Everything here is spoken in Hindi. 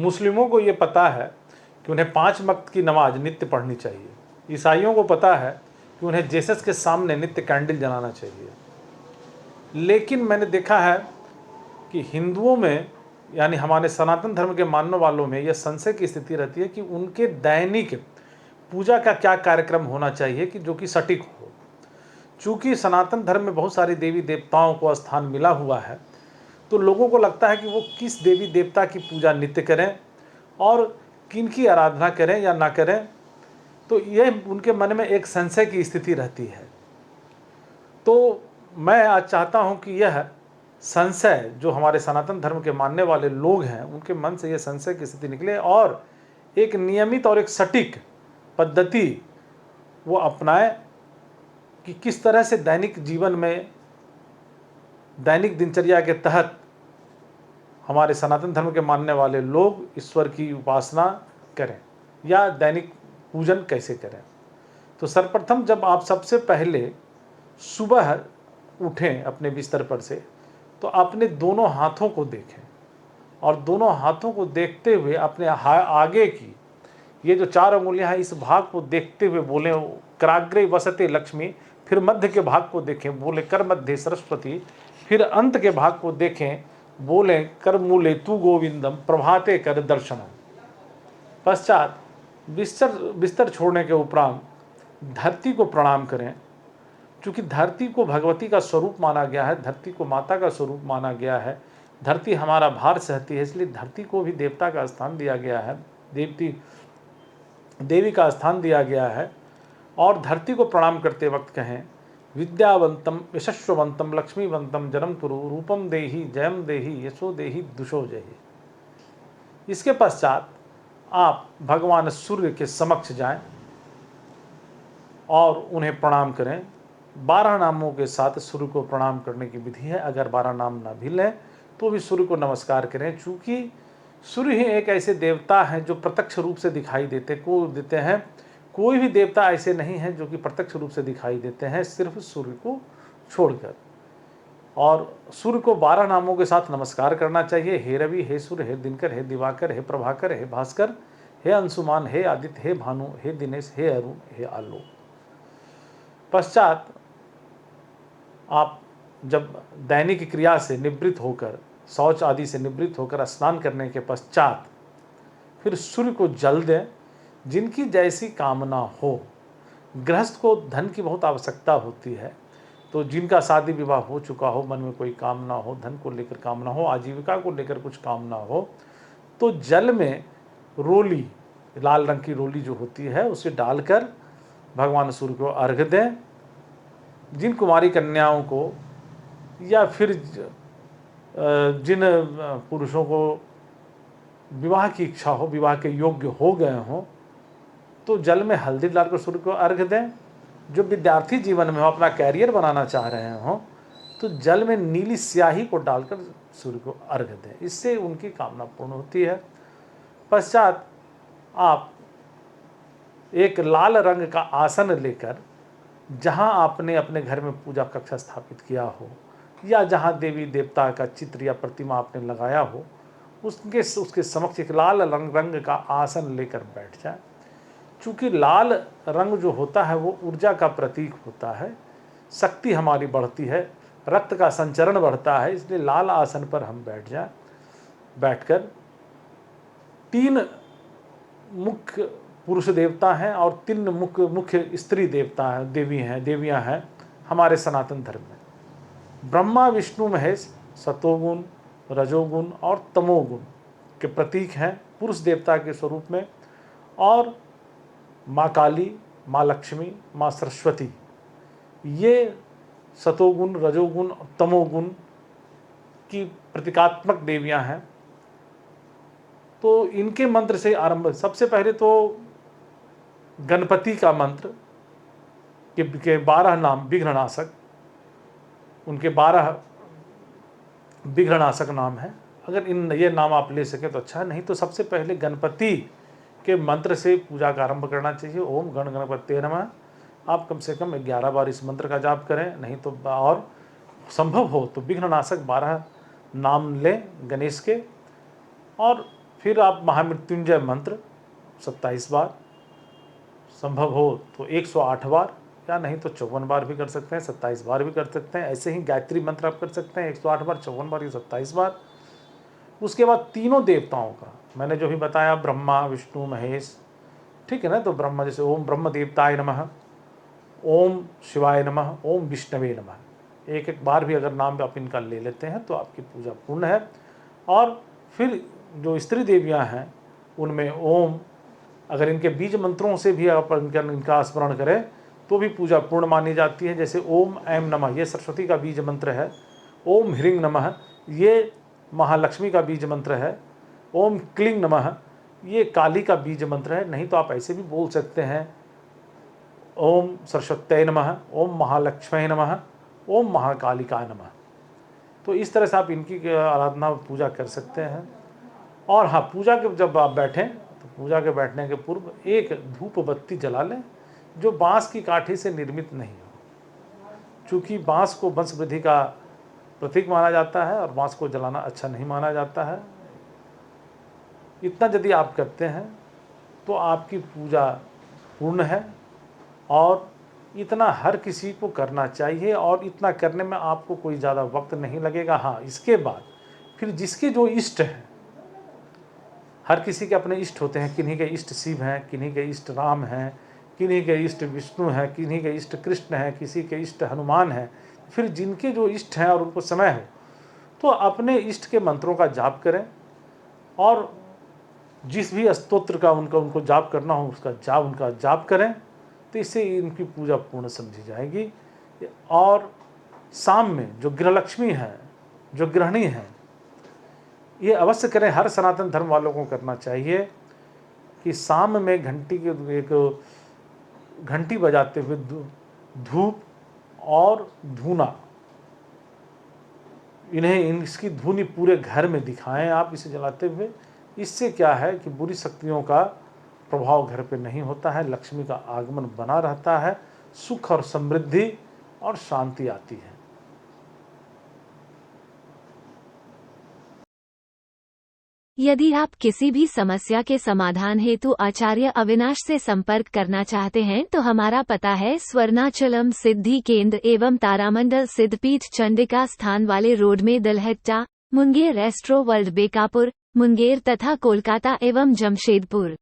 मुस्लिमों को ये पता है कि उन्हें 5 वक्त की नमाज नित्य पढ़नी चाहिए। ईसाइयों को पता है कि उन्हें जीसस के सामने नित्य कैंडल जलाना चाहिए। लेकिन मैंने देखा है कि हिंदुओं में, यानी हमारे सनातन धर्म के मानने वालों में, यह संशय की स्थिति रहती है कि उनके दैनिक पूजा का क्या कार्यक्रम होना चाहिए कि जो कि सटीक हो। चूँकि सनातन धर्म में बहुत सारी देवी देवताओं को स्थान मिला हुआ है, तो लोगों को लगता है कि वो किस देवी देवता की पूजा नित्य करें और किन की आराधना करें या ना करें। तो यह उनके मन में एक संशय की स्थिति रहती है। तो मैं आज चाहता हूं कि यह संशय जो हमारे सनातन धर्म के मानने वाले लोग हैं, उनके मन से यह संशय की स्थिति निकले और एक नियमित और एक सटीक पद्धति वो अपनाएं कि किस तरह से दैनिक जीवन में, दैनिक दिनचर्या के तहत हमारे सनातन धर्म के मानने वाले लोग ईश्वर की उपासना करें या दैनिक पूजन कैसे करें। तो सर्वप्रथम जब आप सबसे पहले सुबह उठें अपने बिस्तर पर से, तो अपने दोनों हाथों को देखें और दोनों हाथों को देखते हुए अपने आगे की ये जो 4 अंगुलियां हैं, इस भाग को देखते हुए बोलें कराग्रे वसते लक्ष्मी। फिर मध्य के भाग को देखें, बोले कर मध्य सरस्वती। फिर अंत के भाग को देखें, बोले कर मूले तू गोविंदम प्रभाते कर दर्शनम। पश्चात बिस्तर छोड़ने के उपरांत धरती को प्रणाम करें। क्योंकि धरती को भगवती का स्वरूप माना गया है, धरती को माता का स्वरूप माना गया है, धरती हमारा भार सहती है, इसलिए धरती को भी देवता का स्थान दिया गया है, देवी का स्थान दिया गया है। और धरती को प्रणाम करते वक्त कहें विद्यावंतम यशस्वंतम लक्ष्मीवंतम जन्म कुरु रूपम देहि जयम देहि यशो देहि दुषो जहि। इसके पश्चात आप भगवान सूर्य के समक्ष जाएं और उन्हें प्रणाम करें। 12 नामों के साथ सूर्य को प्रणाम करने की विधि है। अगर 12 नाम ना भी लें तो भी सूर्य को नमस्कार करें, चूँकि सूर्य ही एक ऐसे देवता हैं जो प्रत्यक्ष रूप से दिखाई देते हैं। कोई भी देवता ऐसे नहीं है जो कि प्रत्यक्ष रूप से दिखाई देते हैं, सिर्फ सूर्य को छोड़कर। और सूर्य को 12 नामों के साथ नमस्कार करना चाहिए। हे रवि, हे सूर्य, हे दिनकर, हे दिवाकर, हे प्रभाकर, हे भास्कर, हे अंशुमान, हे आदित्य, हे भानु, हे दिनेश, हे अरुण, हे आलोक। पश्चात आप जब दैनिक क्रिया से निवृत्त होकर, शौच आदि से निवृत्त होकर स्नान करने के पश्चात फिर सूर्य को जल दें। जिनकी जैसी कामना हो, गृहस्थ को धन की बहुत आवश्यकता होती है, तो जिनका शादी विवाह हो चुका हो, मन में कोई कामना हो, धन को लेकर कामना हो, आजीविका को लेकर कुछ कामना हो, तो जल में रोली, लाल रंग की रोली जो होती है, उसे डालकर भगवान सूर्य को अर्घ दें। जिन कुमारी कन्याओं को या फिर जिन पुरुषों को विवाह की इच्छा हो, विवाह के योग्य हो गए हों, तो जल में हल्दी डालकर सूर्य को अर्घ दें। जो विद्यार्थी जीवन में हो, अपना कैरियर बनाना चाह रहे हों, तो जल में नीली स्याही को डालकर सूर्य को अर्घ दें। इससे उनकी कामना पूर्ण होती है। पश्चात आप एक लाल रंग का आसन लेकर, जहाँ आपने अपने घर में पूजा कक्षा स्थापित किया हो या जहाँ देवी देवता का चित्र या प्रतिमा आपने लगाया हो, उसके समक्ष एक लाल रंग का आसन लेकर बैठ जाए। चूँकि लाल रंग जो होता है वो ऊर्जा का प्रतीक होता है, शक्ति हमारी बढ़ती है, रक्त का संचरण बढ़ता है, इसलिए लाल आसन पर हम बैठ जाएं। बैठकर 3 मुख्य पुरुष देवता हैं और 3 मुख्य स्त्री देवता हैं, देवियां हैं हमारे सनातन धर्म में। ब्रह्मा विष्णु महेश सतोगुण, रजोगुण और तमोगुण के प्रतीक हैं पुरुष देवता के स्वरूप में। और माँ काली, माँ लक्ष्मी, माँ सरस्वती, ये सतोगुण, रजोगुण और तमोगुण की प्रतीकात्मक देवियां हैं। तो इनके मंत्र से आरंभ, सबसे पहले तो गणपति का मंत्र के 12 नाम विघ्ननाशक, उनके 12 विघ्ननाशक नाम है। अगर ये नाम आप ले सकें तो अच्छा है, नहीं तो सबसे पहले गणपति के मंत्र से पूजा का आरंभ करना चाहिए। ओम गण गणपते नमः। आप कम से कम 11 बार इस मंत्र का जाप करें, नहीं तो और संभव हो तो विघ्ननाशक 12 नाम लें गणेश के। और फिर आप महामृत्युंजय मंत्र 27 बार, संभव हो तो 108 बार, या नहीं तो 54 बार भी कर सकते हैं, 27 बार भी कर सकते हैं। ऐसे ही गायत्री मंत्र आप कर सकते हैं 108 बार, 54 बार या 27 बार। उसके बाद तीनों देवताओं का मैंने जो भी बताया, ब्रह्मा विष्णु महेश, ठीक है ना। तो ब्रह्मा जैसे ओम ब्रह्म देवताय नमः, ओम शिवाय नमः, ओम विष्णवे नमः, एक एक बार भी अगर नाम आप इनका ले लेते हैं तो आपकी पूजा पूर्ण है। और फिर जो स्त्री देवियां हैं उनमें ओम, अगर इनके बीज मंत्रों से भी आप इनका स्मरण करें तो भी पूजा पूर्ण मानी जाती है। जैसे ओम ऐम नमः, ये सरस्वती का बीज मंत्र है। ओम ह्रीं नमः, ये महालक्ष्मी का बीज मंत्र है। ओम क्लीं नमः, ये काली का बीज मंत्र है। नहीं तो आप ऐसे भी बोल सकते हैं, ओम सरस्वत्यै नमः, ओम महालक्ष्मी नमः, ओम महाकालिकाय नमः। तो इस तरह से आप इनकी आराधना पूजा कर सकते हैं। और हाँ, पूजा के जब आप बैठें तो पूजा के बैठने के पूर्व एक धूप बत्ती जला लें जो बांस की काठी से निर्मित नहीं हो, क्योंकि बांस को वंश वृद्धि का प्रतीक माना जाता है और बांस को जलाना अच्छा नहीं माना जाता है। इतना यदि आप करते हैं तो आपकी पूजा पूर्ण है, और इतना हर किसी को करना चाहिए, और इतना करने में आपको कोई ज़्यादा वक्त नहीं लगेगा। हाँ, इसके बाद फिर जिसके जो इष्ट हैं, हर किसी के अपने इष्ट होते हैं, किन्हीं के इष्ट शिव हैं, किन्हीं के इष्ट राम हैं, किन्हीं के इष्ट विष्णु हैं, किन्हीं के इष्ट कृष्ण हैं, किसी के इष्ट हनुमान हैं। फिर जिनके जो इष्ट हैं और उनको समय हो तो अपने इष्ट के मंत्रों का जाप करें, और जिस भी स्तोत्र का उनको जाप करना हो उनका जाप करें। तो इससे इनकी पूजा पूर्ण समझी जाएगी। और शाम में जो गृहलक्ष्मी है, जो गृहिणी है, ये अवश्य करें, हर सनातन धर्म वालों को करना चाहिए कि शाम में घंटी बजाते हुए धूप और धूना, इसकी धुनी पूरे घर में दिखाएं आप इसे जलाते हुए। इससे क्या है कि बुरी शक्तियों का प्रभाव घर पे नहीं होता है, लक्ष्मी का आगमन बना रहता है, सुख और समृद्धि और शांति आती है। यदि आप किसी भी समस्या के समाधान हेतु आचार्य अविनाश से संपर्क करना चाहते हैं तो हमारा पता है स्वर्णाचलम सिद्धि केंद्र एवं तारामंडल सिद्धपीठ चंडिका स्थान वाले रोड में दलहट्टा, मुंगेर, एस्ट्रो वर्ल्ड बेकापुर, मुंगेर तथा कोलकाता एवं जमशेदपुर।